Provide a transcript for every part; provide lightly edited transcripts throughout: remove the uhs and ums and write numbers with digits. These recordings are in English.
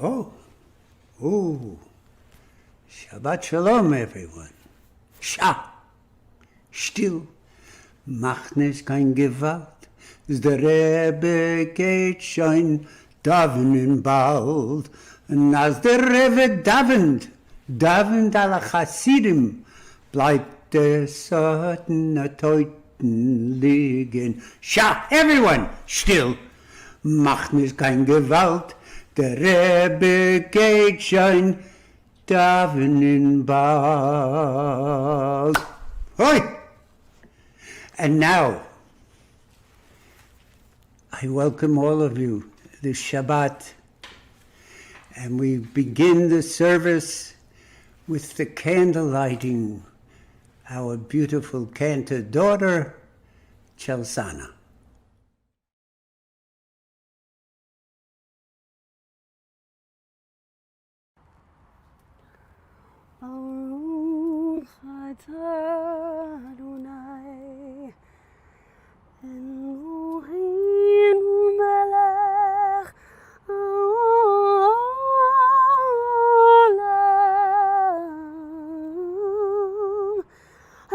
Oh, Shabbat Shalom, everyone. Still, macht nicht kein Gewalt. Der Rebbe geht schon davenen bald. Und als der Rebbe davend alle Chassidim, bleibt der Satan Teuten liegen. Everyone, still, macht nicht kein Gewalt. Der Rebbe geht schon davenen bald. Hoi! And now, I welcome all of you this Shabbat, and we begin the service with the candle lighting, our beautiful cantor daughter, Chelsana.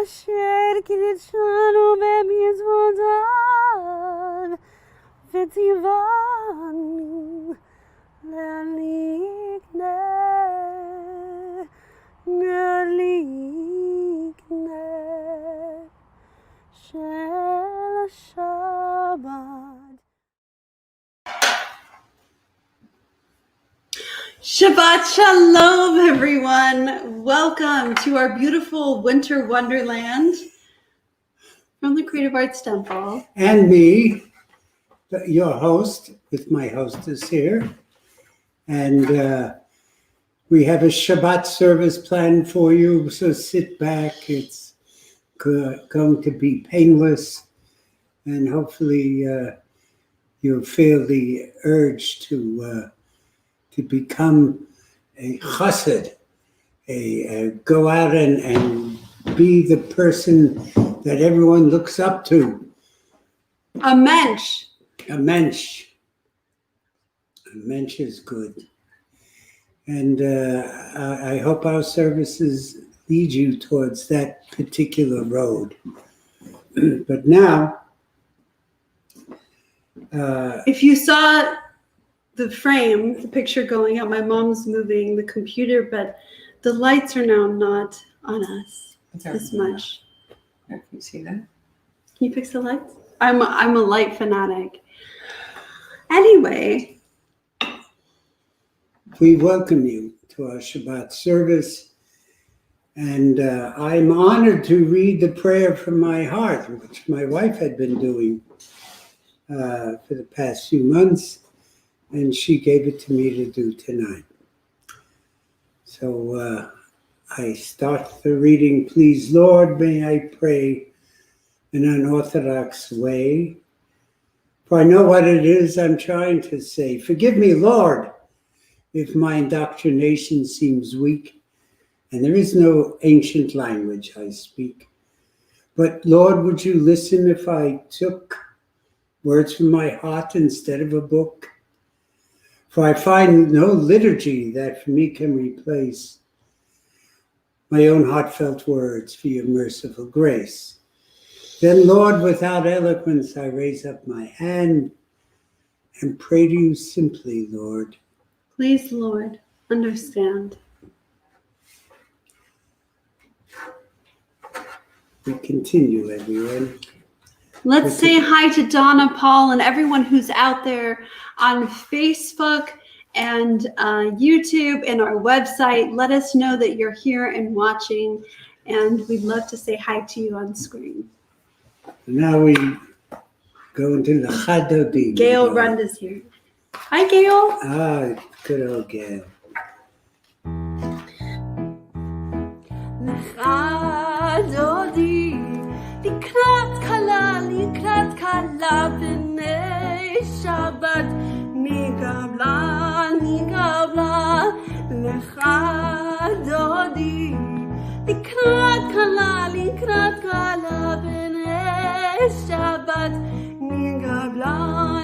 אשר קידשנו במצוותיו וציוונו להדליק נר של השבת. Shabbat Shalom, everyone. Welcome to our beautiful winter wonderland from the Creative Arts Temple. And me, your host, with my hostess here. And we have a Shabbat service planned for you, so sit back. It's going to be painless, and hopefully you'll feel the urge to become a chassid, go out and be the person that everyone looks up to. A mensch. A mensch. A mensch is good. And I hope our services lead you towards that particular road. But now, if you saw the frame, the picture going up, my mom's moving the computer, but the lights are now not on us as much. Can you see that? Can you fix the lights? I'm a light fanatic. Anyway. We welcome you to our Shabbat service, and I'm honored to read the prayer from my heart, which my wife had been doing for the past few months, and she gave it to me to do tonight. So I start the reading. Please, Lord, may I pray in an unorthodox way, for I know what it is I'm trying to say. Forgive me, Lord, if my indoctrination seems weak, and there is no ancient language I speak. But Lord, would you listen if I took words from my heart instead of a book? For I find no liturgy that for me can replace my own heartfelt words for your merciful grace. Then, Lord, without eloquence, I raise up my hand and pray to you simply, Lord. Please, Lord, understand. We continue, everyone. Let's say hi to Donna, Paul, and everyone who's out there on Facebook and YouTube and our website. Let us know that you're here and watching, and we'd love to say hi to you on screen. Now we go into the Chadodim. Gail Rund is here. Hi, Gail. Ah, good old Gail. לקראת כלה בני שבת נגבלה לך דודי לקראת כלה בני שבת נגבלה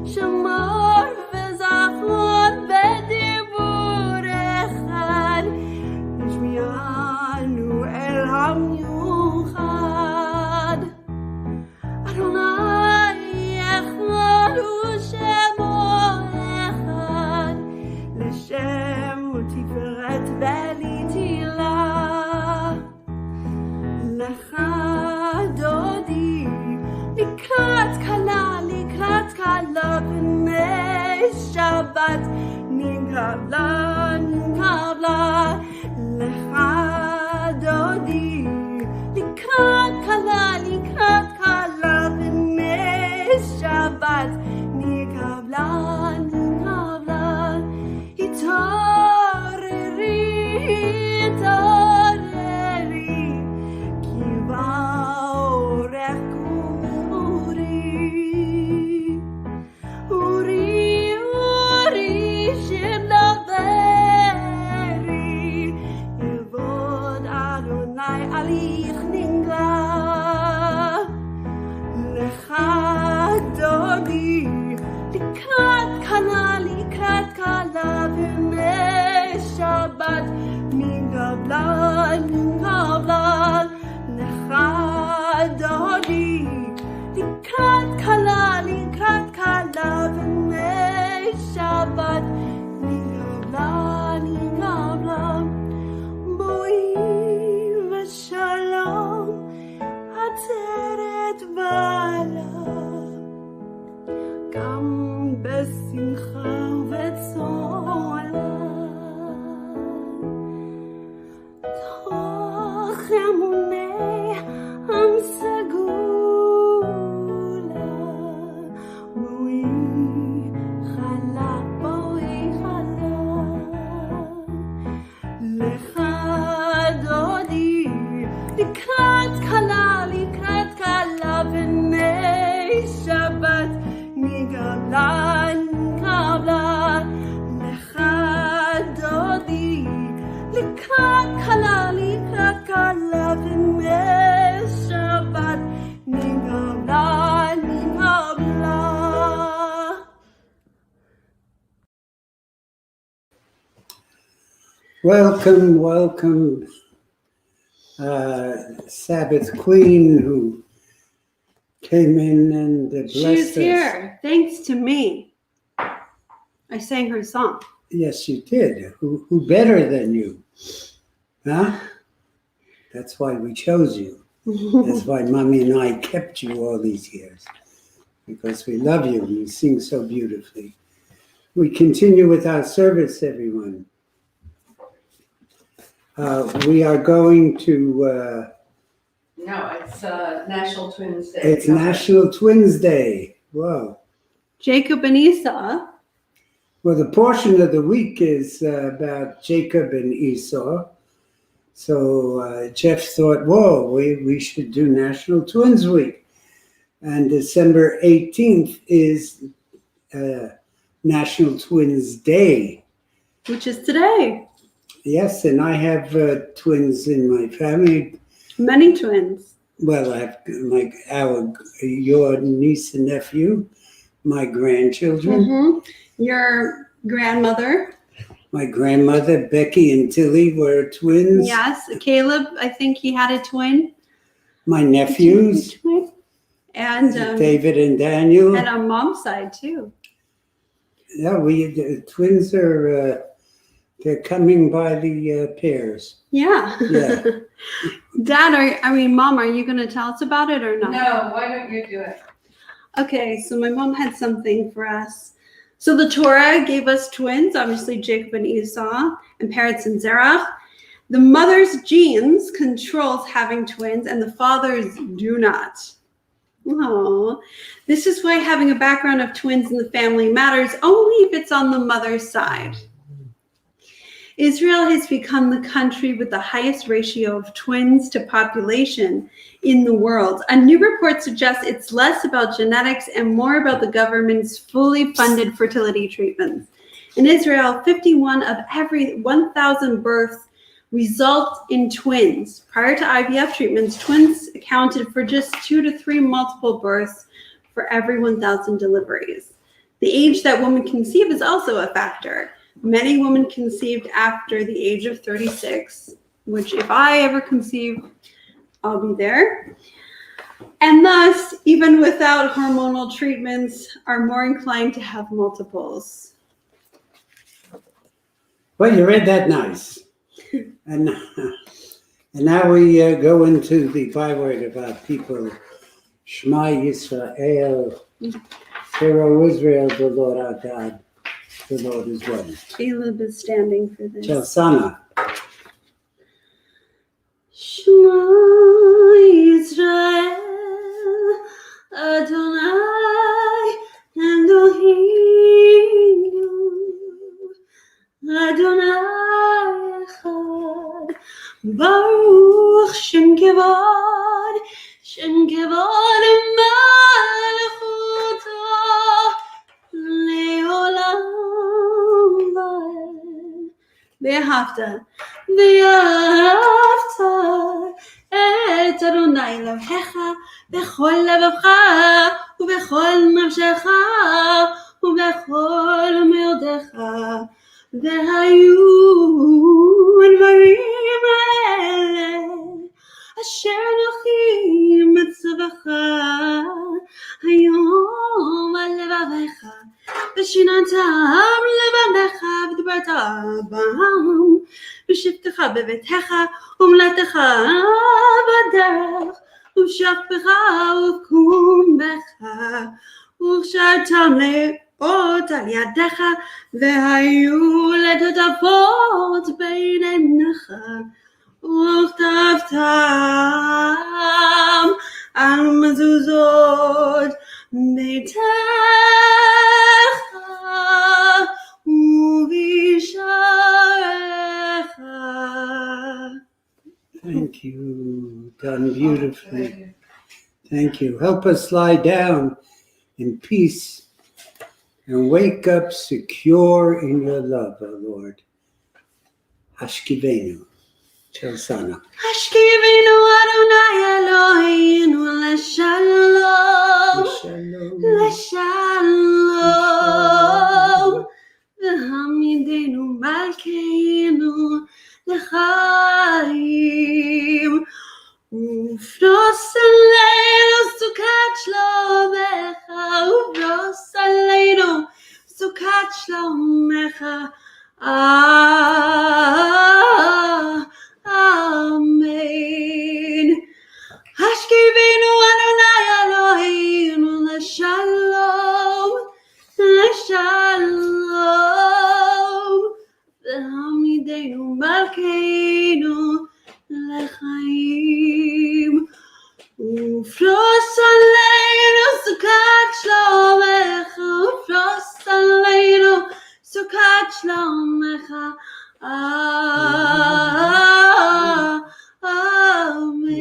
שמור וזכור kabla, lecha dodi, likrat kala, b'nei Shabbat, mi kabla, itareri, ki ba'orech uri, shemlaveri, yevod Adonai alich ningla, lecha dodi, likrat kala, b'nei Shabbat, min gavla, lecha dodi, likrat kala, b'nei Shabbat, min gavla, boi v'shalom, ateret bala, gam besimcha v'tzola, toch emunei am segula, boi chala, lecha dodi, likrat kala, b'nei Shabbat, mi gavla, lecha dodi, likrat kala, b'nei Shabbat, mi gavla. Welcome, Sabbath Queen who came in and blessed She's us. here, thanks to me. I sang her song. Yes, you did. Who better than you? Huh? That's why we chose you. That's why Mommy and I kept you all these years. Because we love you and you sing so beautifully. We continue with our service, everyone. We are going to... No, it's National Twins Day. It's National Twins Day. Whoa. Jacob and Esau. Well, the portion of the week is about Jacob and Esau. So Jeff thought, whoa, we should do National Twins Week. And December 18th is National Twins Day. Which is today. Yes, and I have twins in my family. Many twins. Well, I have your niece and nephew, my grandchildren. Mm-hmm. Your grandmother. My grandmother, Becky and Tilly, were twins. Yes, Caleb, I think he had a twin. My nephews, Twin. And David and Daniel. and on mom's side too. Yeah, the twins are, they're coming by the pairs. Yeah. Yeah. Dad, Mom, are you going to tell us about it or not? No, why don't you do it? Okay, so my mom had something for us. So the Torah gave us twins, obviously Jacob and Esau, and Peretz and Zerach. The mother's genes controls having twins, and the father's do not. Oh, this is why having a background of twins in the family matters only if it's on the mother's side. Israel has become the country with the highest ratio of twins to population in the world. A new report suggests it's less about genetics and more about the government's fully funded fertility treatments. In Israel, 51 of every 1,000 births result in twins. Prior to IVF treatments, twins accounted for just 2 to 3 multiple births for every 1,000 deliveries. The age that women conceive is also a factor. Many women conceived after the age of 36, which if I ever conceive, I'll be there. And thus, even without hormonal treatments, are more inclined to have multiples. Well, you read that nice. And now we go into the byword of our people. Shema Yisrael, Hear, O Israel, the Lord our God. The Lord is one. Caleb is standing for this. Chelsana. Shema Yisrael, Adonai Eloheinu, Adonai Echad, Baruch Shem Kevod Malchuto, Leolam Vaed. ואהבת את אדוני אלוהיך בכל לבבך ובכל נפשך ובכל מאודך. והיו הדברים האלה אשר אנוכי מצווך היום על לבביך, ושיננתם לבניך ודברת בם בשבתך בביתך ומלאתך בדרך ובשכבך ובקומך וכשרתם לאות על ידך, והיו לטוטפות בין עיניך וכתבתם על מזוזות ביתך ובשעריך. Thank you. Done beautifully. Thank you. Help us lie down in peace and wake up secure in your love, O Lord. Hashkivenu. Chelsana. השכיבנו אדוני אלוהינו לשלום, לשלום, והעמידנו מלכנו לחיים, ופרוס עלינו סוכת שלומך, ופרוס עלינו סוכת שלומך. Amen. Hashkivenu Adonai Eloheinu l'shalom, l'shalom, v'hamidenu malkeinu l'chaim, ufros aleinu sukat shlomecha, ufros aleinu sukat shlomecha.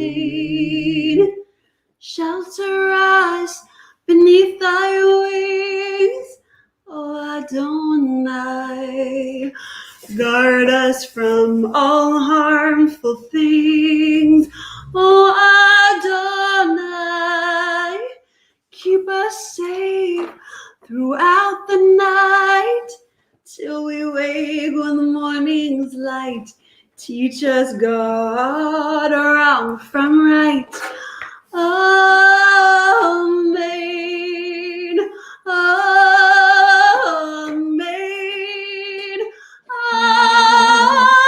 Amen. Shelter us beneath thy wings, O Adonai. Guard us from all harmful things, O Adonai. Keep us safe throughout the night, till we wake when the morning's light. Teach us, God, wrong from right. Amen. Amen. Amen.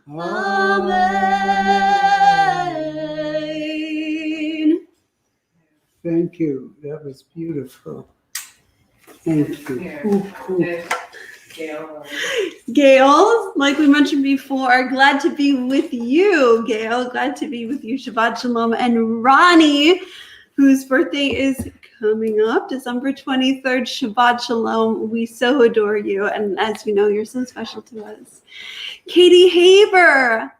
Amen. Amen. Thank you. That was beautiful. Thank you. Gail, like we mentioned before, glad to be with you, Gail. Glad to be with you. Shabbat Shalom. And Ronnie, whose birthday is coming up, December 23rd, Shabbat Shalom. We so adore you. And as we know, you're so special to us. Katie Haber.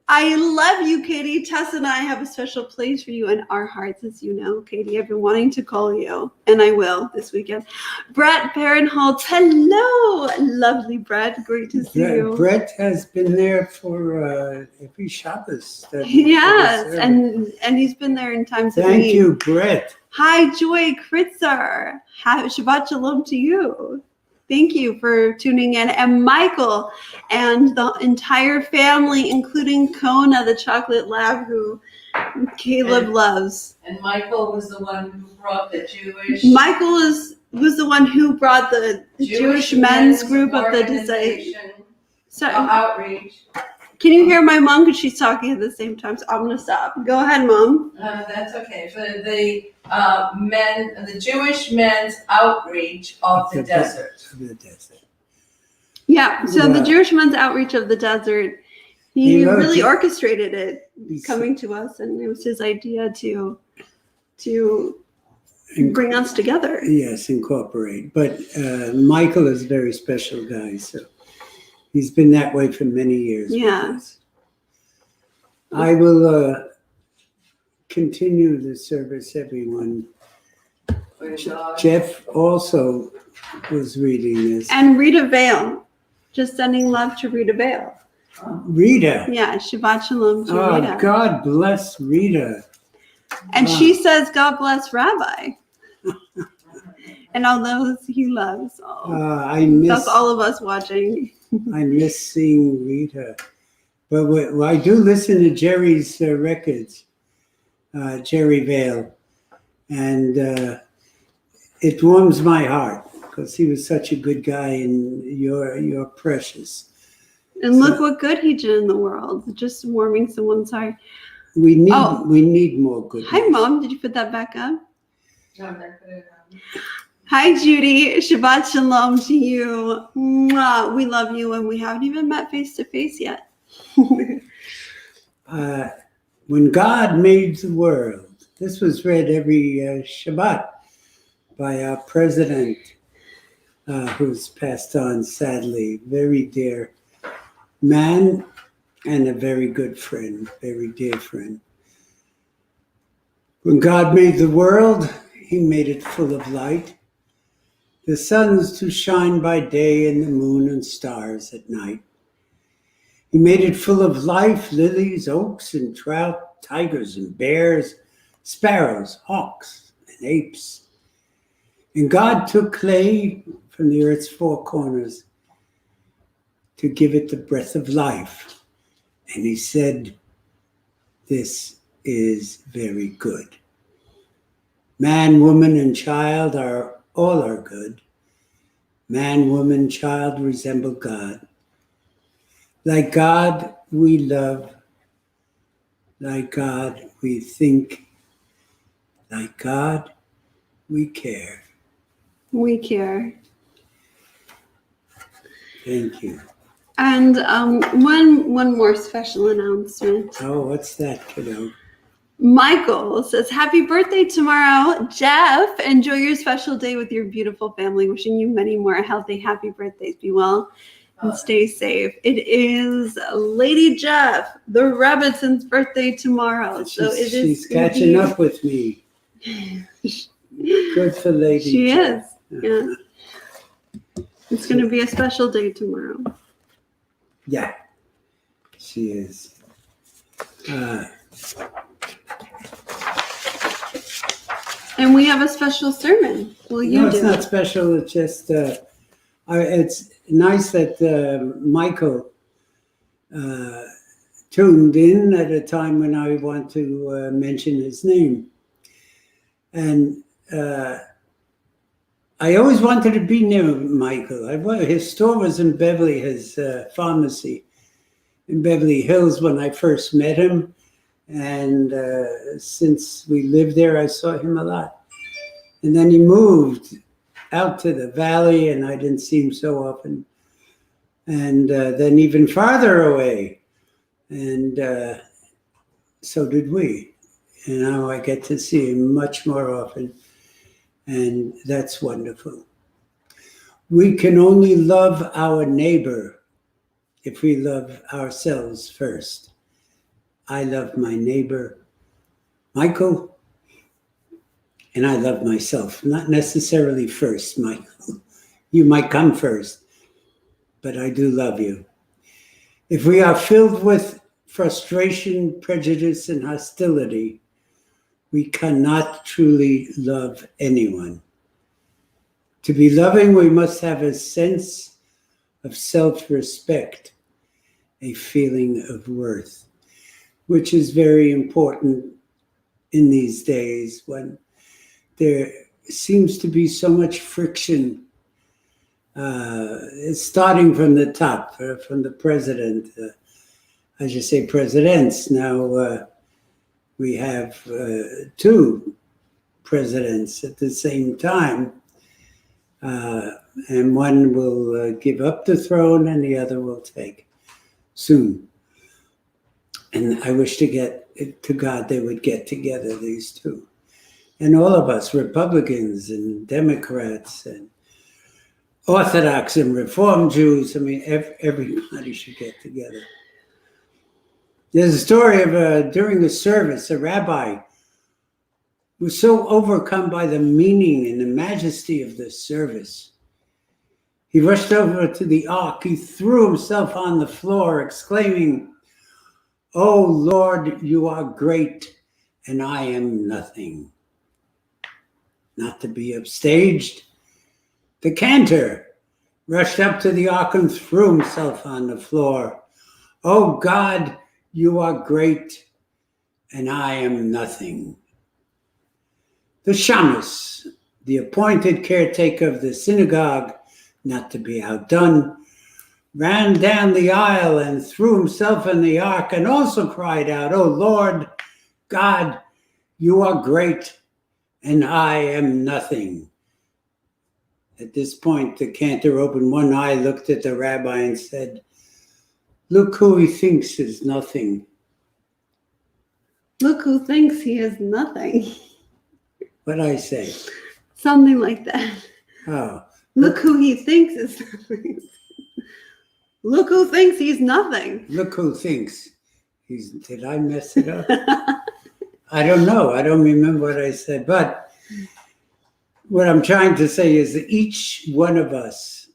I love you, Katie. Tess and I have a special place for you in our hearts, as you know, Katie. I've been wanting to call you, and I will this weekend. Brett Barinholtz, hello. Lovely, Brett. Great to see you. Brett has been there for every Shabbos. Yes, and he's been there in times of need. Thank you, Brett. Hi, Joy Kritzer. Shabbat Shalom to you. Thank you for tuning in. And Michael and the entire family, including Kona, the chocolate lab, who Caleb loves. And Michael was the one who brought the Jewish. Michael was the one who brought the Jewish men's group of the disciples. So, outreach. can you hear my mom? Because she's talking at the same time. So I'm going to stop. Go ahead, Mom. That's okay. For the Jewish men's outreach of the desert. Of the desert. Yeah. So the Yeah. Jewish Men's Outreach of the Desert, he He wrote really it. orchestrated it He's- coming to us, and it was his idea to Inc- bring us together. Yes, incorporate. But Michael is a very special guy, so he's been that way for many years. with Yeah. us. I will continue the service, everyone. With, Jeff also was reading this. And Rita Vale, just sending love to Rita Vale. Rita. Yeah, Shabbat Shalom to Oh, Rita. God bless Rita. And Wow. she says, God bless Rabbi. And all those he loves. Oh, I miss that's all of us watching. I miss seeing Rita. But I do listen to Jerry's records, Jerry Vale. And it warms my heart because he was such a good guy and you're precious. And look what good he did in the world. Just warming someone's heart. We need Oh. we need more good. Hi, Mom. Did you put that back up? no, I'm not gonna, Hi, Judy. Shabbat Shalom to you. Mwah. We love you, and we haven't even met face to face yet. When God made the world, this was read every Shabbat by our president, who's passed on sadly, very dear man and a very good friend, very dear friend. When God made the world, he made it full of light, the suns to shine by day and the moon and stars at night. He made it full of life, lilies, oaks, and trout, tigers and bears, sparrows, hawks, and apes. And God took clay from the earth's four corners to give it the breath of life. And he said, "This is very good." Man, woman, and child all are good. Man, woman, child resemble God. Like God, we love. Like God, we think. Like God, we care. We care. Thank you. And one more special announcement. Oh, what's that, kiddo? Michael says, happy birthday tomorrow. Jeff, enjoy your special day with your beautiful family. Wishing you many more healthy, happy birthdays. Be well and stay safe. It is Lady Jeff, the Robinson's birthday tomorrow. So it is. She's catching up with me. Good for Lady She Jeff. is. Yeah. It's going to be a special day tomorrow. Yeah, she is. And we have a special sermon. Will you No, it's do not it? special. It's just, it's nice that Michael tuned in at a time when I want to mention his name. And I always wanted to be near Michael. His store was in Beverly, his pharmacy in Beverly Hills when I first met him. And since we lived there, I saw him a lot. And then he moved out to the valley, and I didn't see him so often. And then even farther away. And so did we. And now I get to see him much more often. And that's wonderful. We can only love our neighbor if we love ourselves first. I love my neighbor, Michael, and I love myself. Not necessarily first, Michael. You might come first, but I do love you. If we are filled with frustration, prejudice, and hostility, we cannot truly love anyone. To be loving, we must have a sense of self-respect, a feeling of worth, which is very important in these days when there seems to be so much friction starting from the top, from the president. I should say presidents. Now we have two presidents at the same time. And one will give up the throne and the other will take soon. And I wish to God they would get together, these two. And all of us, Republicans and Democrats and Orthodox and Reform Jews, I mean, everybody should get together. There's a story of during the service, a rabbi was so overcome by the meaning and the majesty of the service. He rushed over to the ark. He threw himself on the floor, exclaiming, "Oh Lord, you are great, and I am nothing." Not to be upstaged, the cantor rushed up to the ark and threw himself on the floor. "Oh God, you are great, and I am nothing." The shamus, the appointed caretaker of the synagogue, not to be outdone, ran down the aisle and threw himself in the ark and also cried out, "Oh Lord, God, you are great, and I am nothing." At this point, the cantor opened one eye, looked at the rabbi and said, "Look who he thinks is nothing." Look who thinks he is nothing. What'd I say? Something like that. Oh. Look who he thinks is nothing. Look who thinks he's nothing. Look who thinks he's. Did I mess it up? I don't know. I don't remember what I said. But what I'm trying to say is that each one of us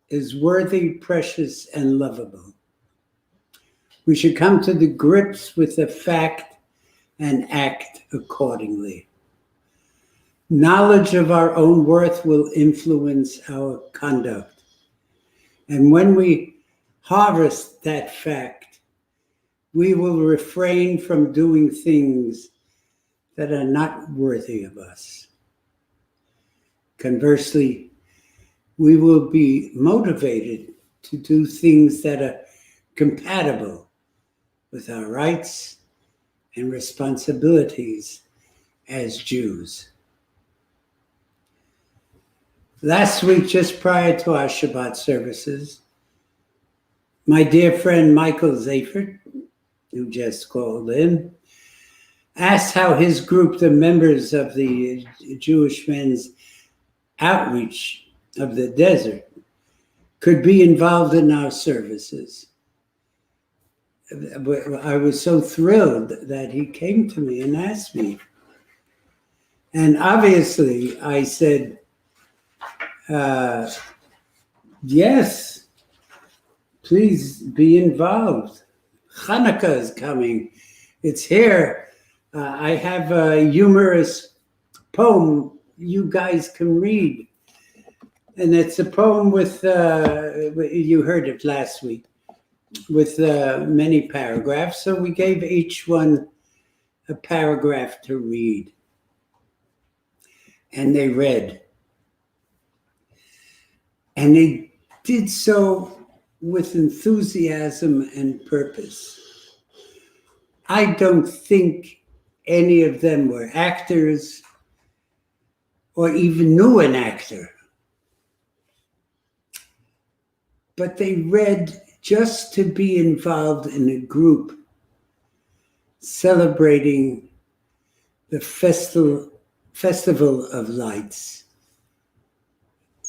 is worthy, precious, and lovable. We should come to the grips with the fact and act accordingly. Knowledge of our own worth will influence our conduct. And when we harvest that fact, we will refrain from doing things that are not worthy of us. Conversely, we will be motivated to do things that are compatible with our rights and responsibilities as Jews. Last week, just prior to our Shabbat services, my dear friend Michael Zafert, who just called in, asked how his group, the members of the Jewish Men's Outreach of the Desert, could be involved in our services. I was so thrilled that he came to me and asked me. And obviously, I said, yes, please be involved. Hanukkah is coming. It's here. I have a humorous poem you guys can read. And it's a poem with, you heard it last week, with many paragraphs. So we gave each one a paragraph to read. And they read. And they did so with enthusiasm and purpose. I don't think any of them were actors or even knew an actor. But they read just to be involved in a group celebrating the Festival of Lights.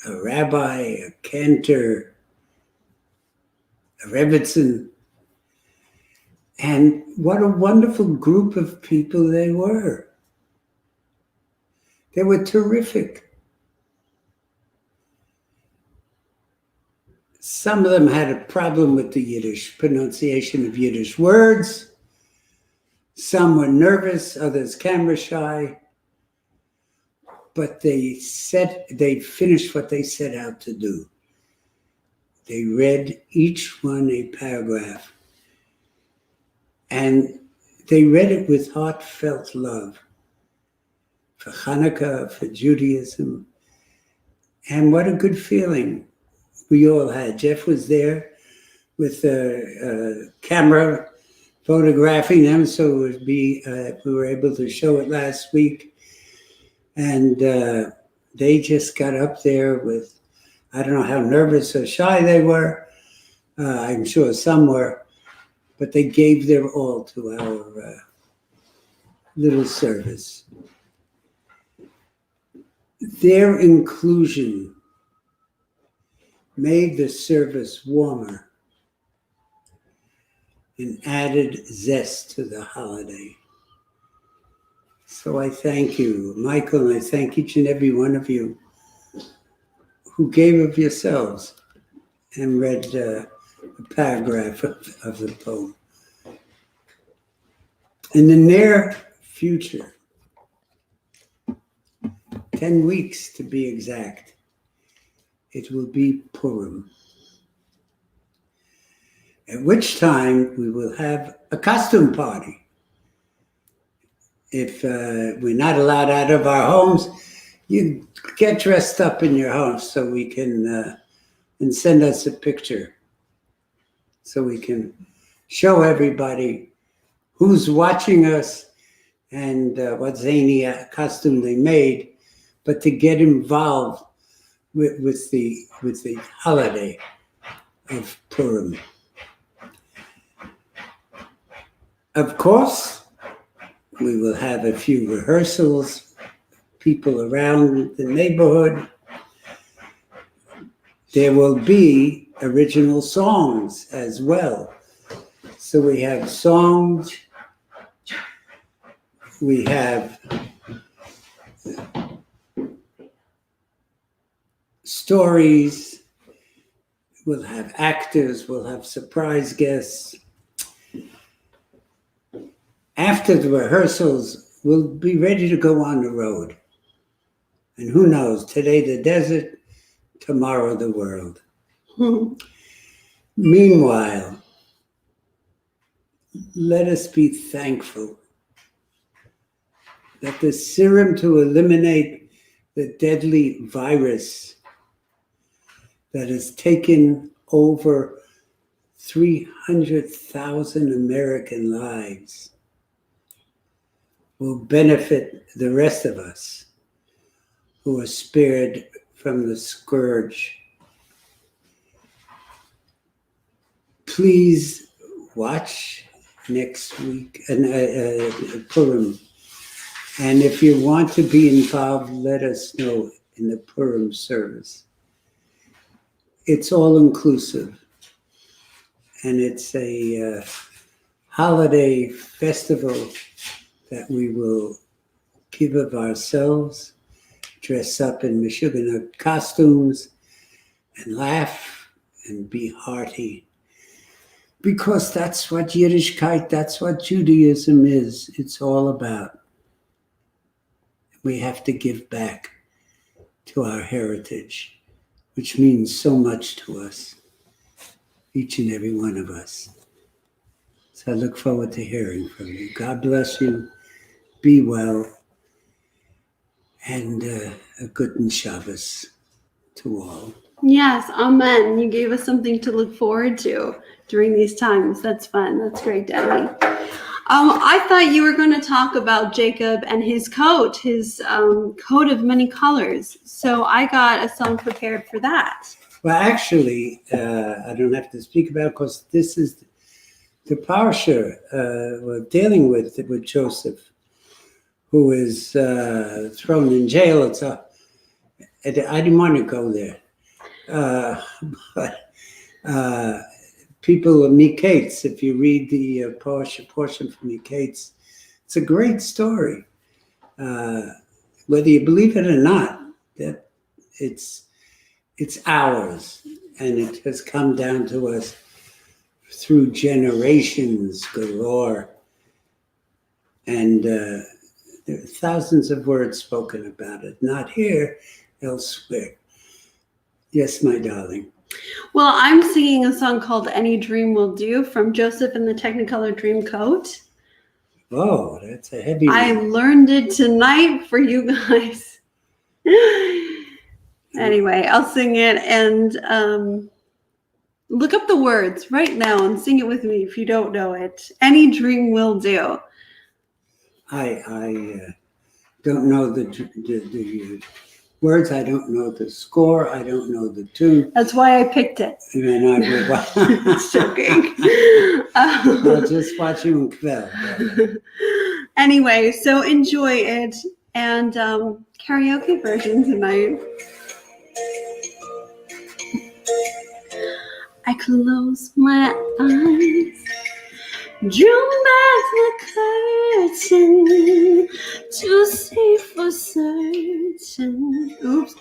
A rabbi, a cantor, a rebbitzin. And what a wonderful group of people they were. They were terrific. Some of them had a problem with the Yiddish pronunciation of Yiddish words. Some were nervous, others camera shy. But they finished what they set out to do. They read each one a paragraph. And they read it with heartfelt love for Hanukkah, for Judaism. And what a good feeling we all had. Jeff was there with a camera photographing them, so it would be, we were able to show it last week. And they just got up there with, I don't know how nervous or shy they were. I'm sure some were, but they gave their all to our little service. Their inclusion made the service warmer and added zest to the holiday. So I thank you, Michael, and I thank each and every one of you who gave of yourselves and read a paragraph of the poem. In the near future, 10 weeks to be exact, it will be Purim, at which time we will have a costume party. If we're not allowed out of our homes, you get dressed up in your house so we can, and send us a picture so we can show everybody who's watching us and what zany costume they made, but to get involved with the holiday of Purim. Of course, we will have a few rehearsals, people around the neighborhood. There will be original songs as well. So we have songs, we have stories, we'll have actors, we'll have surprise guests. After the rehearsals, we'll be ready to go on the road. And who knows, today the desert, tomorrow the world. Meanwhile, let us be thankful that the serum to eliminate the deadly virus that has taken over 300,000 American lives will benefit the rest of us who are spared from the scourge. Please watch next week Purim. And if you want to be involved, let us know in the Purim service. It's all inclusive. And it's a holiday festival that we will give of ourselves, dress up in Meshuggah costumes, and laugh and be hearty. Because that's what Yiddishkeit, that's what Judaism is. It's all about. We have to give back to our heritage, which means so much to us, each and every one of us. So I look forward to hearing from you. God bless you. Be well. And a good Shabbos to all. Yes, amen. You gave us something to look forward to during these times. That's fun. That's great, Daddy. I thought you were going to talk about Jacob and his coat of many colors. So I got a song prepared for that. Well, actually, I don't have to speak about it because this is the parsha we're dealing with Joseph, who is thrown in jail. I didn't want to go there. But people of Miketz, if you read the portion from Miketz, it's a great story. Whether you believe it or not, that it's ours, and it has come down to us through generations galore. And there are thousands of words spoken about it, not here, elsewhere. Yes, my darling. Well, I'm singing a song called Any Dream Will Do from Joseph and the Technicolor Dreamcoat. Oh, that's a heavy I one. learned it tonight for you guys. Anyway, I'll sing it, and look up the words right now and sing it with me if you don't know it. Any dream will do. I don't know the words. I don't know the score. I don't know the tune. That's why I picked it. And I will. Just joking. I'll just watch you in Kvel. Anyway, so enjoy it, and karaoke version tonight. I close my eyes, drew back the curtain to see for certain. Oops,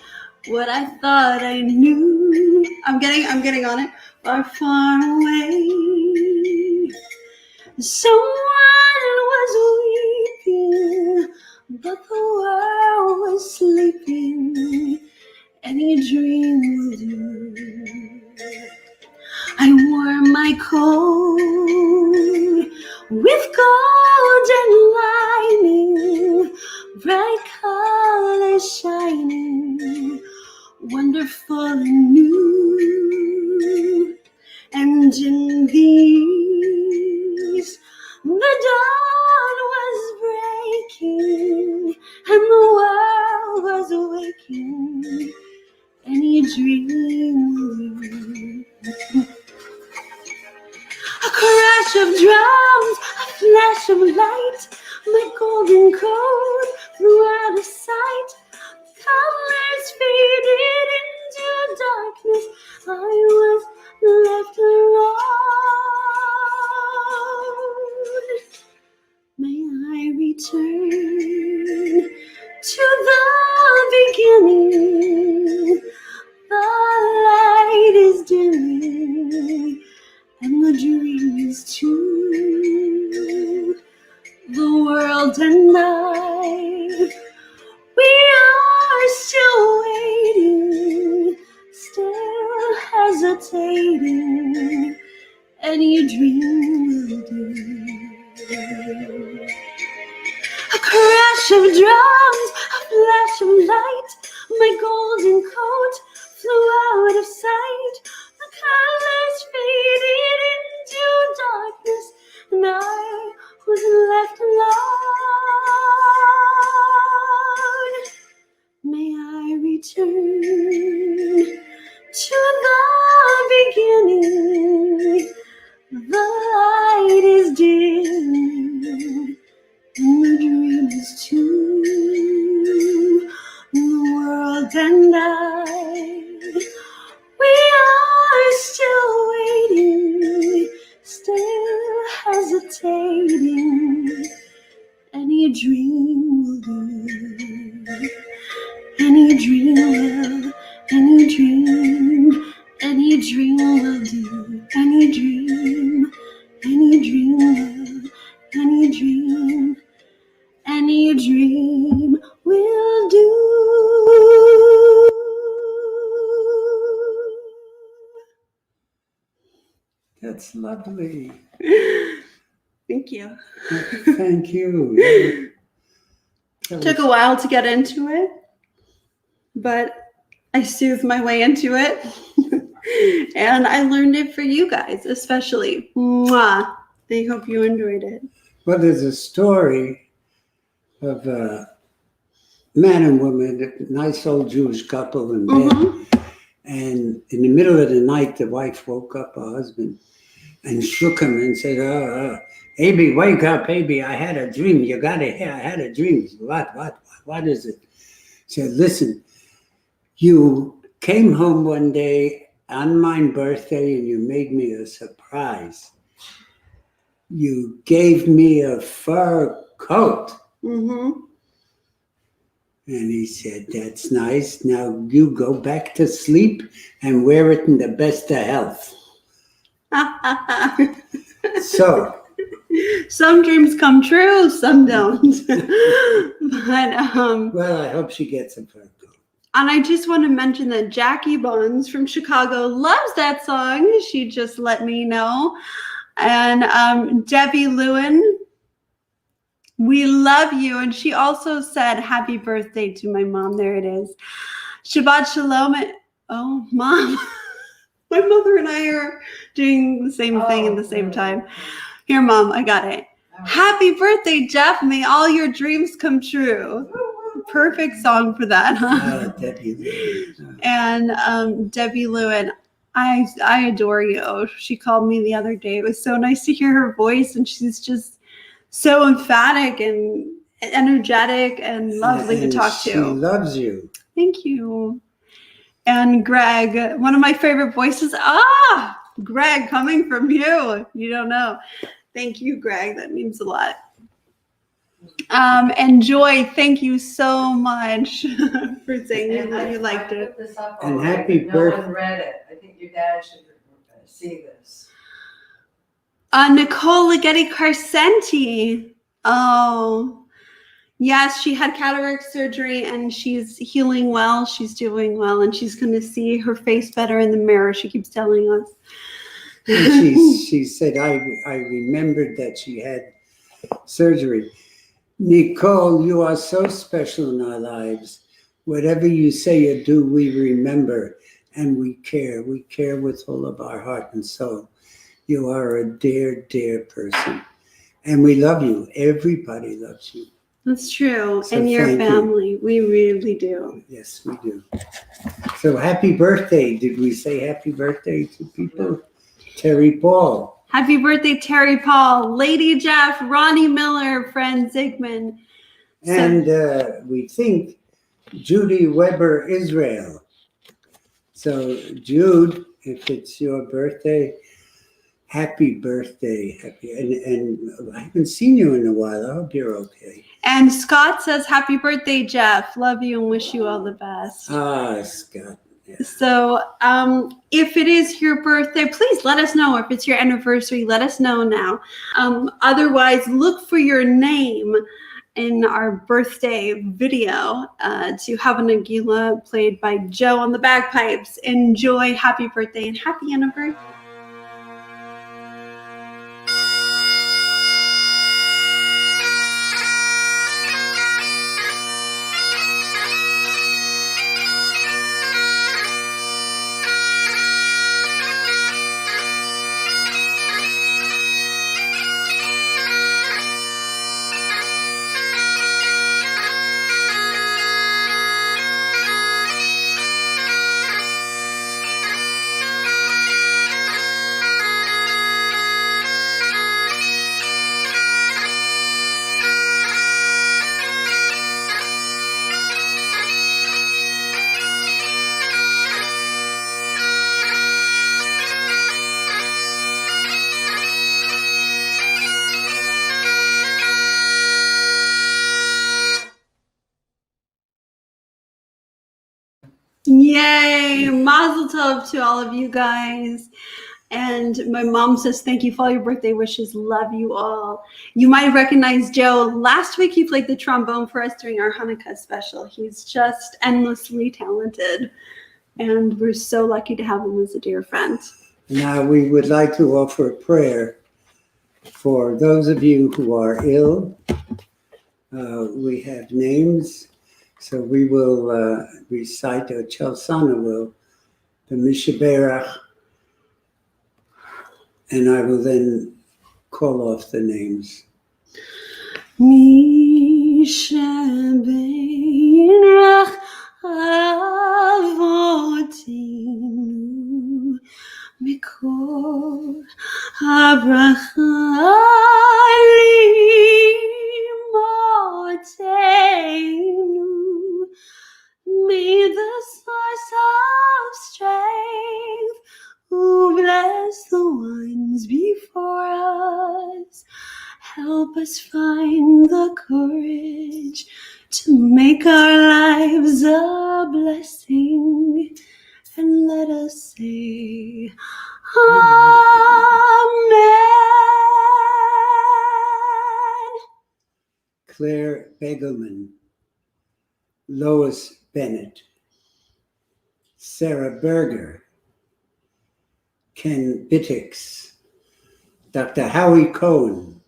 what I thought I knew. I'm getting on it. Are far away. Someone was weeping, but the world was sleeping. Any dream will do. I wore my coat with golden lining, bright colors shining, wonderful and new. And in these, the dawn was breaking, and the world was waking. Any dream. A crash of drums, a flash of light, my golden coat flew out of sight. Colors faded into darkness, I was left alone. May I return to the beginning. The light is dimming, and the dream is too. The world and I, we are still waiting, still hesitating. Any dream will do. A crash of drums, a flash of light, my golden coat flew out of sight. The colors faded into darkness, and I was left alone. May I return to the beginning. The light is dim, and the dream is too. The world and I, we are still waiting, still hesitating. Any dream will do. Any dream will, any dream will do. Any dream will, any dream will do. That's lovely. Thank you. Thank you. That Took a while to get into it, but I soothed my way into it. And I learned it for you guys, especially. Mwah. I hope you enjoyed it. Well, there's a story of a man and woman, a nice old Jewish couple in bed. Mm-hmm. And in the middle of the night, the wife woke up her husband and shook him and said, Abby, wake up, Abby, I had a dream. You got to hear, I had a dream. He said, what is it? He said, listen, you came home one day on my birthday and you made me a surprise. You gave me a fur coat. Mm-hmm. And he said, that's nice. Now you go back to sleep and wear it in the best of health. So. Some dreams come true, some don't. But well, I hope she gets a fur coat. And I just want to mention that Jackie Bonds from Chicago loves that song. She just let me know. And Debbie Lewin, we love you. And she also said happy birthday to my mom. There it is. Shabbat Shalom. Oh, Mom. My mother and I are doing the same thing at the same time. Here, Mom, I got it. Happy birthday, Jeff. May all your dreams come true. Perfect song for that, huh? Debbie Lou. And Debbie Lewin, I adore you. She called me the other day. It was so nice to hear her voice, and she's just so emphatic and energetic and lovely to talk to. She loves you. Thank you. And Greg, one of my favorite voices. Greg, coming from you. You don't know. Thank you, Greg. That means a lot. And Joy, thank you so much for saying you liked it. Put this up And already, happy but birth- No one read it. I think your dad should see this. Nicole Ligeti Carcenti. Oh, yes, she had cataract surgery and she's healing well. She's doing well, and she's going to see her face better in the mirror. She keeps telling us. And she said, I remembered that she had surgery. Nicole, you are so special in our lives. Whatever you say or do, we remember and we care. We care with all of our heart and soul. You are a dear, dear person. And we love you. Everybody loves you. That's true. So And your thank you. family. We really do. Yes, we do. So happy birthday. Did we say happy birthday to people? Terry Paul. Happy birthday, Terry Paul, Lady Jeff, Ronnie Miller, friend Zygmunt. And we think Judy Weber Israel. So Jude, if it's your birthday, happy birthday. And I haven't seen you in a while. I hope you're okay. And Scott says, happy birthday, Jeff. Love you and wish you all the best. Scott. Yeah. So if it is your birthday, please let us know. If it's your anniversary, let us know now. Otherwise, look for your name in our birthday video to have a Nagila played by Joe on the bagpipes. Enjoy. Happy birthday and happy anniversary. Yay! Mazel tov to all of you guys. And my mom says, thank you for all your birthday wishes. Love you all. You might recognize Joe. Last week, he played the trombone for us during our Hanukkah special. He's just endlessly talented. And we're so lucky to have him as a dear friend. Now we would like to offer a prayer for those of you who are ill. We have names. So we will recite, or Chelsana will, the Mishaberach, and I will then call off the names. Mishaberach avotinu mikol habracha limotenu. Be the source of strength, who bless the ones before us. Help us find the courage to make our lives a blessing, and let us say, Amen. Claire Begelman, Lois Bennett, Sarah Berger, Ken Bittix, Dr. Howie Cohen,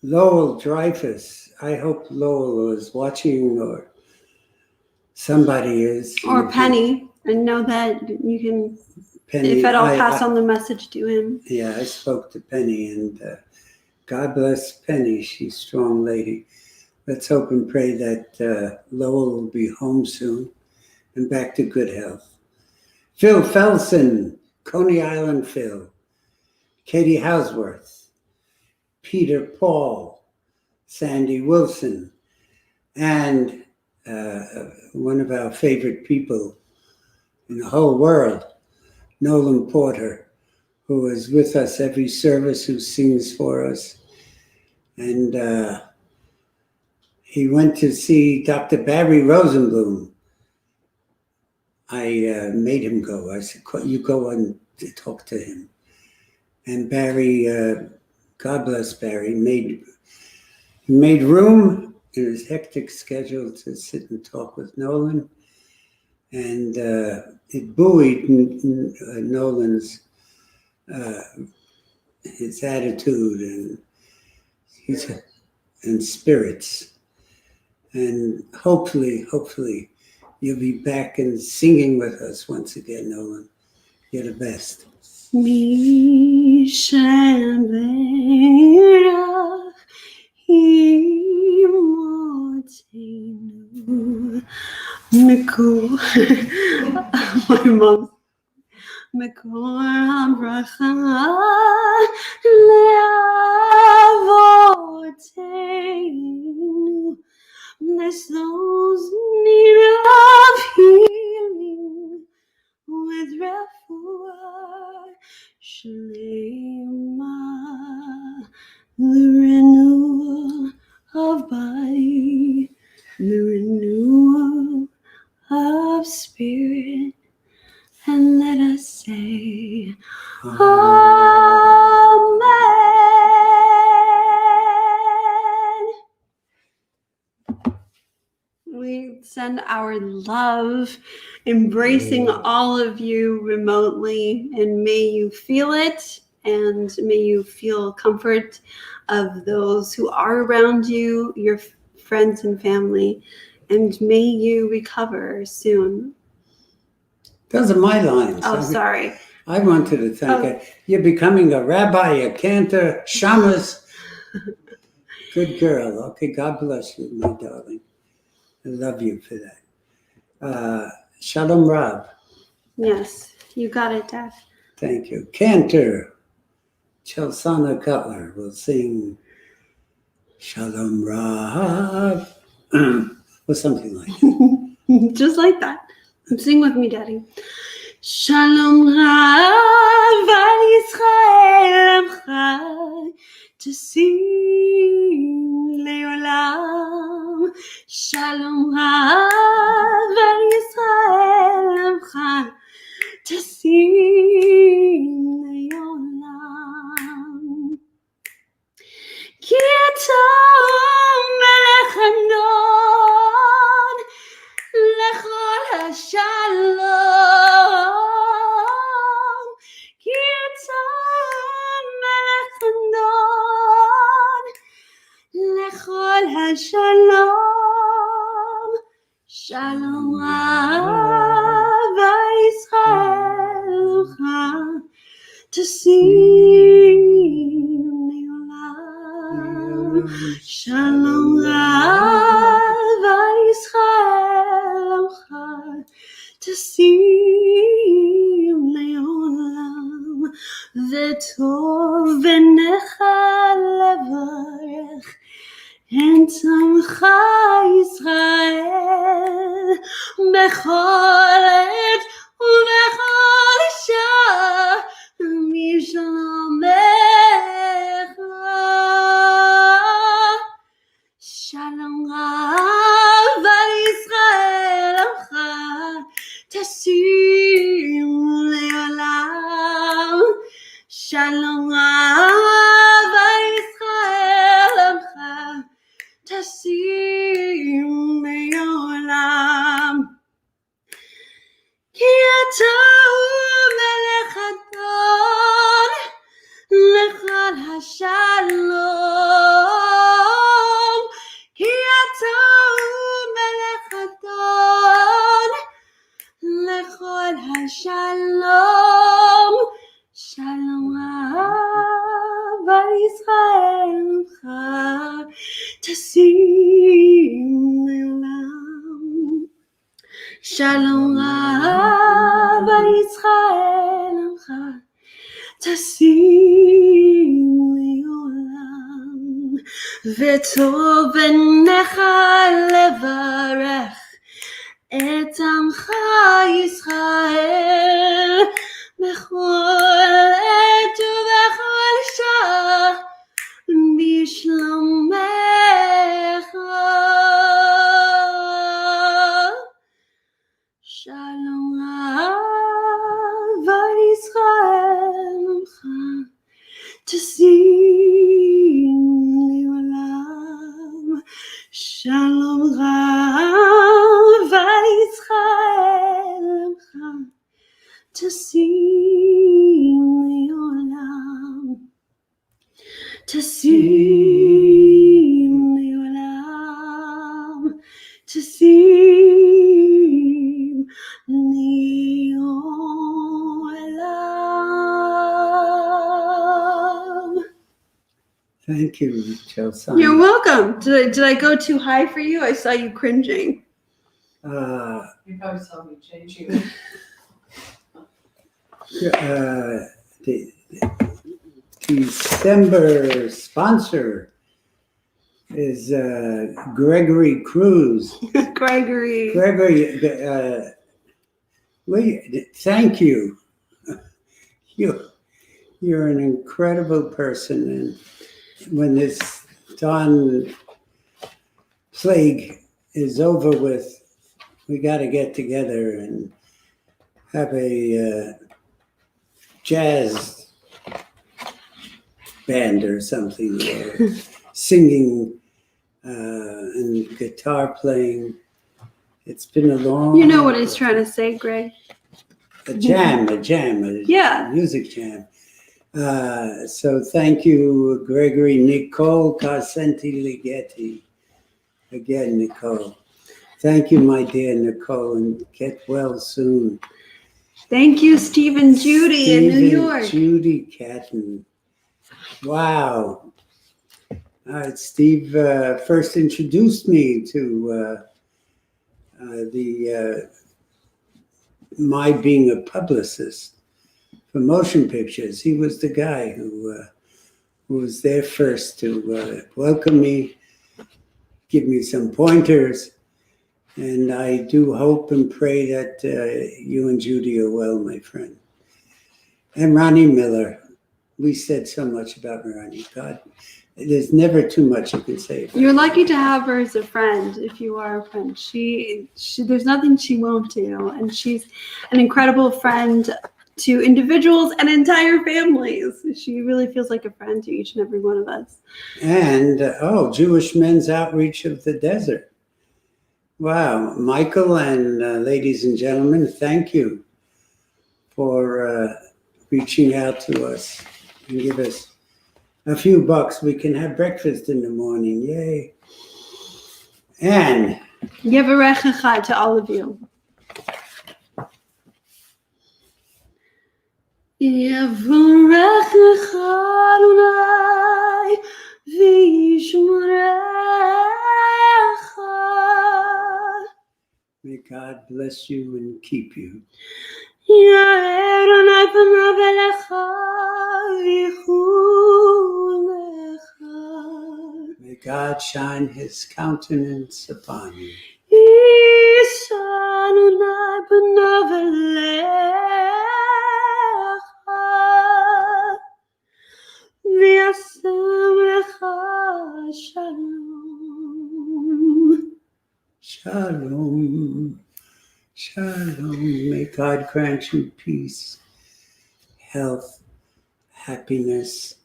Lowell Dreyfus. I hope Lowell is watching, or Somebody is. Or Penny, and know that you can, Penny. if at all, pass on the message to him. Yeah, I spoke to Penny, and God bless Penny. She's a strong lady. Let's hope and pray that Lowell will be home soon and back to good health. Phil Felson, Coney Island Phil, Katie Houseworth, Peter Paul, Sandy Wilson, and one of our favorite people in the whole world, Nolan Porter, who is with us every service, who sings for us. And he went to see Dr. Barry Rosenblum. I made him go. I said, you go and talk to him. And Barry, God bless Barry, made room in his hectic schedule to sit and talk with Nolan. And it buoyed Nolan's his attitude and spirits. And hopefully you'll be back and singing with us once again, Nolan. You're the best. Mi shemerach imotenu mikol my mom mikol habracha leavotenu. Bless those in need of healing with refuah shlema, the renewal of body, the renewal of spirit, and let us say, Amen. We send our love, embracing all of you remotely, and may you feel it, and may you feel comfort of those who are around you, your friends and family, and may you recover soon. Those are my lines. Oh, sorry. I wanted to thank you. You're becoming a rabbi, a cantor, shamus. Good girl. Okay, God bless you, my darling. I love you for that. Shalom Rav. Yes, you got it, Dad. Thank you. Cantor, Chelsana Cutler will sing Shalom Rav. Or something like that. Just like that. Sing with me, Daddy. Shalom Rav al Yisrael Amcha, to sing leolam. Shalom Rav al Yisrael Amcha, to sing leolam. Ki atom melech hadon lechol hashalom. Ki atom melech hadon lechol hashalom. Shalom Rav Yisrael to sing leolam. Shalom Rav Yisrael to sing leolam. V'tov v'necha levarech and Samcha Yisrael bechol et ubechol shah mishalomcha. Shalom Rav al Yisrael Amcha, tassim leolam. Shalom Rav al Yisrael Amcha, tassim leolam. Ki atah melech hadon lechol hashalom. Ki atah melech hadon echad hashalom, shalom al Yisrael tasim le'olam. Shalom al Yisrael tasim le'olam. V'tov enecha levarech et amcha Yisrael bechol et ubechol shah bishlomecha. Shalom al Yisrael tasim le'olam. Shalom Rav al Yisrael tasim le'olam. Tasim le'olam. Tasim le'olam. Thank you, Chelsea. You're welcome. Did I go too high for you? I saw you cringing. You probably saw me changing. The December sponsor is Gregory Cruz. Gregory. Gregory, thank you. You're an incredible person, and when this darn plague is over with, we got to get together and have a jazz band or something, or singing and guitar playing. It's been a long. You know what he's trying to say, Greg. A jam, Yeah. music jam. So thank you, Gregory. Nicole Carcenti Ligeti. Again, Nicole. Thank you, my dear Nicole, and get well soon. Thank you, Steve and Judy in New York. Judy Catton. Wow. Steve first introduced me to my being a publicist for motion pictures. He was the guy who was there first to welcome me, give me some pointers, and I do hope and pray that you and Judy are well, my friend. And Ronnie Miller. We said so much about Ronnie. God, there's never too much you can say about You're her. lucky to have her as a friend, if you are a friend. She there's nothing she won't do, and she's an incredible friend to individuals and entire families. She really feels like a friend to each and every one of us. And, Jewish Men's Outreach of the Desert. Wow. Michael and ladies and gentlemen, thank you for reaching out to us and give us a few bucks. We can have breakfast in the morning. Yay. And Yevarech Echad to all of you. Yevarech Echad Adonai v'yishmerecha. may God bless you and keep you. Ya'er Adonai panav elecha v'yichunecha. May God shine his countenance upon you. Yisa Adonai panav elecha v'yasem lecha shalom. Shalom. Shalom. May God grant you peace, health, happiness,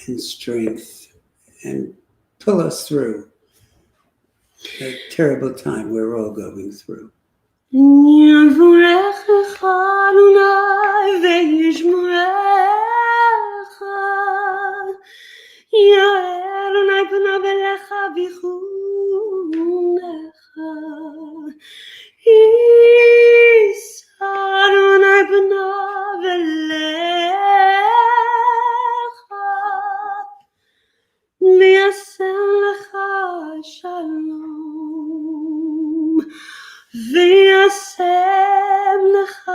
and strength, and pull us through a terrible time we're all going through. Yevarech Echad Adonai v'yishmerecha. Ya'er Adonai panav elecha v'yichunecha. ישם לך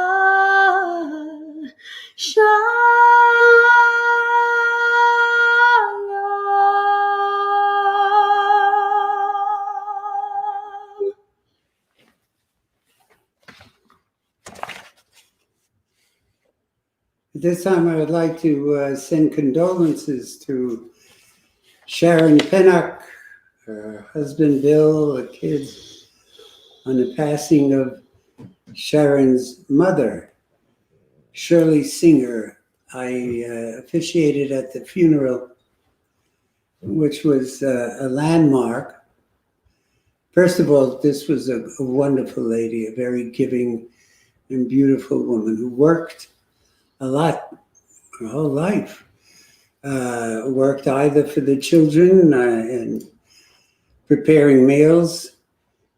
שלום. At this time, I would like to send condolences to Sharon Fennock, her husband Bill, the kids, on the passing of Sharon's mother, Shirley Singer. I officiated at the funeral, which was a landmark. First of all, this was a wonderful lady, a very giving and beautiful woman who worked a lot her whole life. Worked either for the children and preparing meals,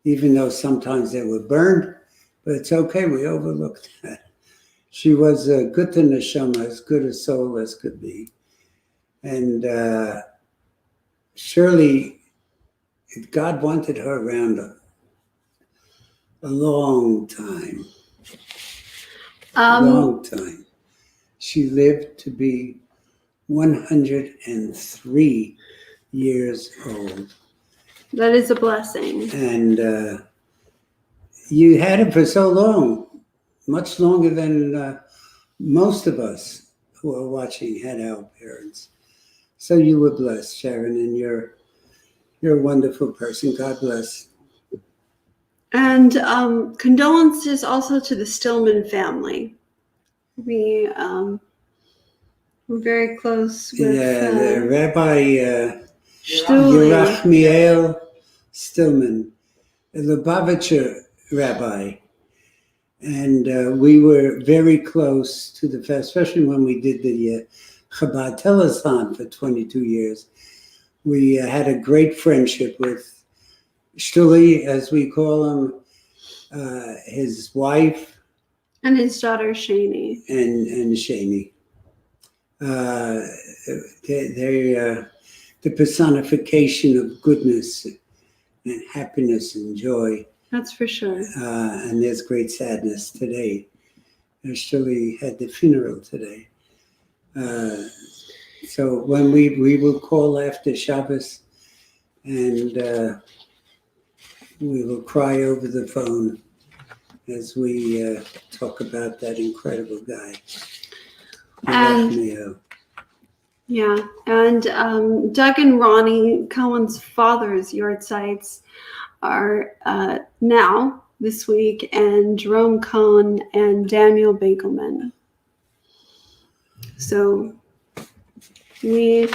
even though sometimes they were burned, but it's okay, we overlooked that. She was a good neshama, as good a soul as could be. And surely God wanted her around a long time. Long time. She lived to be 103 years old. That is a blessing. And you had it for so long, much longer than most of us who are watching had our parents. So you were blessed, Sharon, and you're a wonderful person. God bless. And condolences also to the Stillman family. We're very close with the Rabbi Shtuly. Yerachmiel Stillman, a Lubavitcher rabbi. And we were very close to the fest, especially when we did the Chabad telethon for 22 years. We had a great friendship with Shtuly, as we call him, his wife, And his daughter, Shani. and Shani. They're the personification of goodness and happiness and joy. That's for sure. And there's great sadness today. Shtuly had the funeral today. So when we will call after Shabbos, and we will cry over the phone as we talk about that incredible guy. Yeah, and Doug and Ronnie Cohen's father's yard sites are now this week, and Jerome Cohen and Daniel Bagelman. So we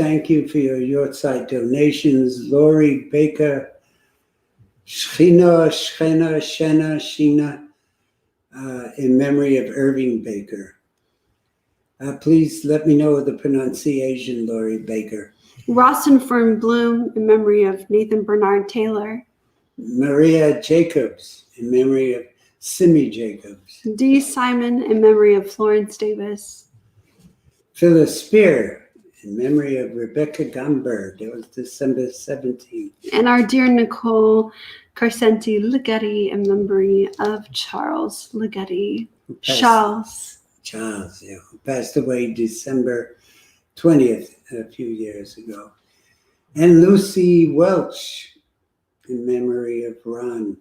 thank you for your yahrzeit donations, Lori Baker, Shena, in memory of Irving Baker. Please let me know the pronunciation, Lori Baker. Ross and Fern Bloom in memory of Nathan Bernard Taylor. Maria Jacobs in memory of Simi Jacobs. Dee Simon in memory of Florence Davis. Phyllis Spear in memory of Rebecca Gomberg. That was December 17th. And our dear Nicole Carcenti Ligeti in memory of Charles Ligeti. Charles, yeah, who passed away December 20th a few years ago. And Lucy Welch in memory of Ron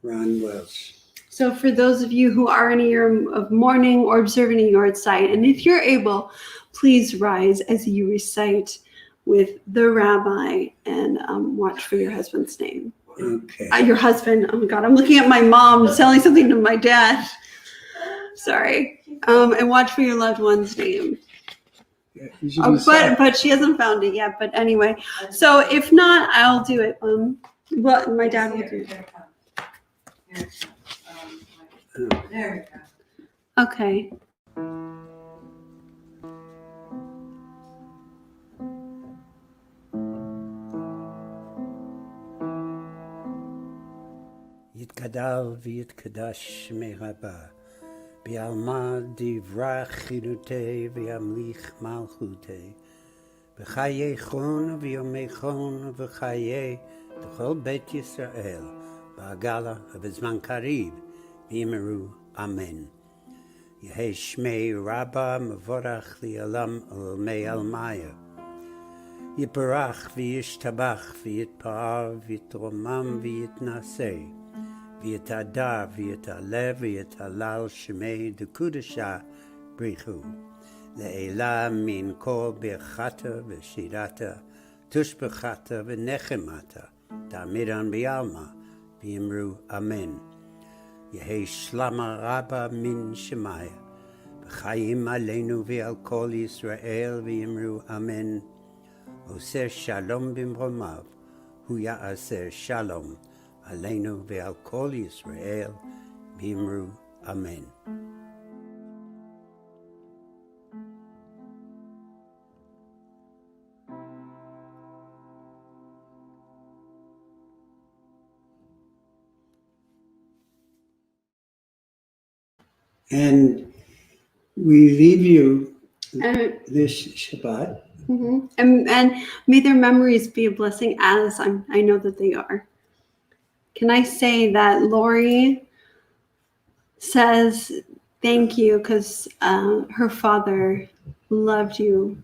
Welch. So for those of you who are in a year of mourning or observing a yard site, and if you're able, please rise as you recite with the rabbi and watch for your husband's name. Okay. Your husband, oh my God, I'm looking at my mom selling something to my dad. Sorry. And watch for your loved one's name. Yeah, but she hasn't found it yet. But anyway, so if not, I'll do it. But my dad will do it. There we go. Okay. יתגדל ויתקדש שמי רבה, בעלמא דברה חינותי וימליך מלכותי, בחיי חון ויומי חון וחיי לכל בית ישראל, ba'agala v'zman karib v'yimeru amen. Yehei shmei rabba mevorach li'olam olmei almaya. Yiparach v'yishtabach v'yitpa'ar v'yitromam v'yitnaseh. V'yitadar v'yitalev v'yitalal shmei dekudasha brichu. Le'ela min kol birchata v'shirata tushbechata v'nechemata ta'midan b'yalma v'yimru amen. Yehei shlama rabba min shemaya v'chayim aleinu v'al kol Yisrael v'yimru amen. Oseh shalom b'mromav hu ya'aseh shalom aleinu v'al kol Yisrael v'yimru amen. And we leave you And, this Shabbat. and may their memories be a blessing, as I know that they are. Can I say that Lori says thank you because her father loved you.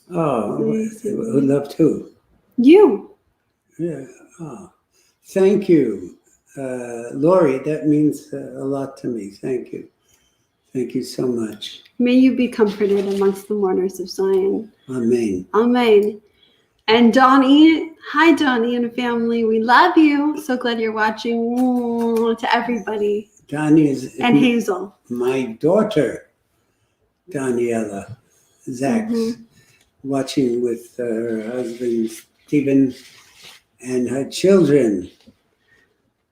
Oh, who loved who? You. Yeah. Oh, thank you. Lori, that means a lot to me. Thank you. Thank you so much. May you be comforted amongst the mourners of Zion. Amen. Amen. And Donnie, hi Donnie and family. We love you. So glad you're watching. To everybody. Donnie is And Hazel. my daughter, Daniela Zachs, watching with her husband Stephen and her children.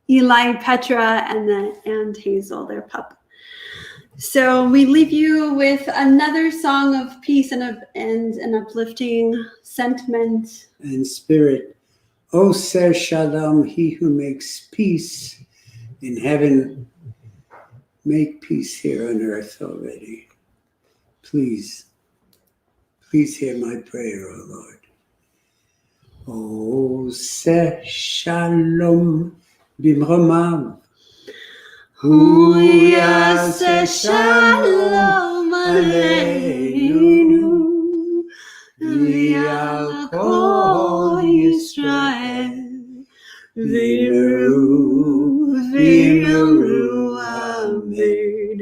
Eli, Petra, and Hazel, their pup. So we leave you with another song of peace and an uplifting sentiment. And spirit, Oseh Shalom, he who makes peace in heaven, make peace here on earth already. Please hear my prayer, O Lord. Oseh Shalom bimromav. Hu yaseh shalom aleinu v'al kol Yisrael v'yimru amen.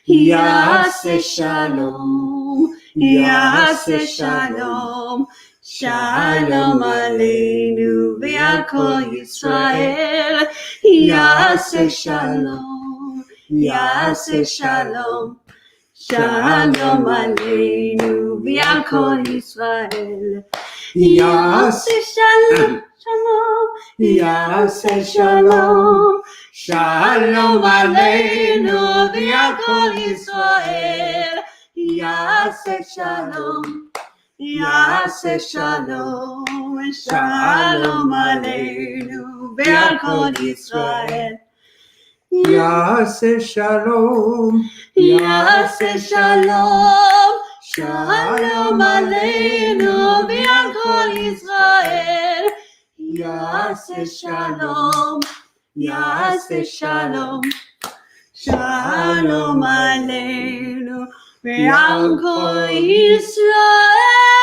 Yaseh shalom, yaseh shalom, shalom aleinu v'al kol Yisrael. Yaseh shalom, yaseh shalom, shalom aleinu v'al kol Yisrael. Yaseh shalom, shalom, yaseh shalom, shalom aleinu v'al kol Yisrael. Yaseh shalom, yaseh shalom, shalom aleinu v'al kol Yisrael. Yaseh Shalom, Yaseh shalom, shalom aleinu v'al kol Yisrael. Yaseh shalom, yaseh shalom, shalom aleinu v'al kol Yisrael.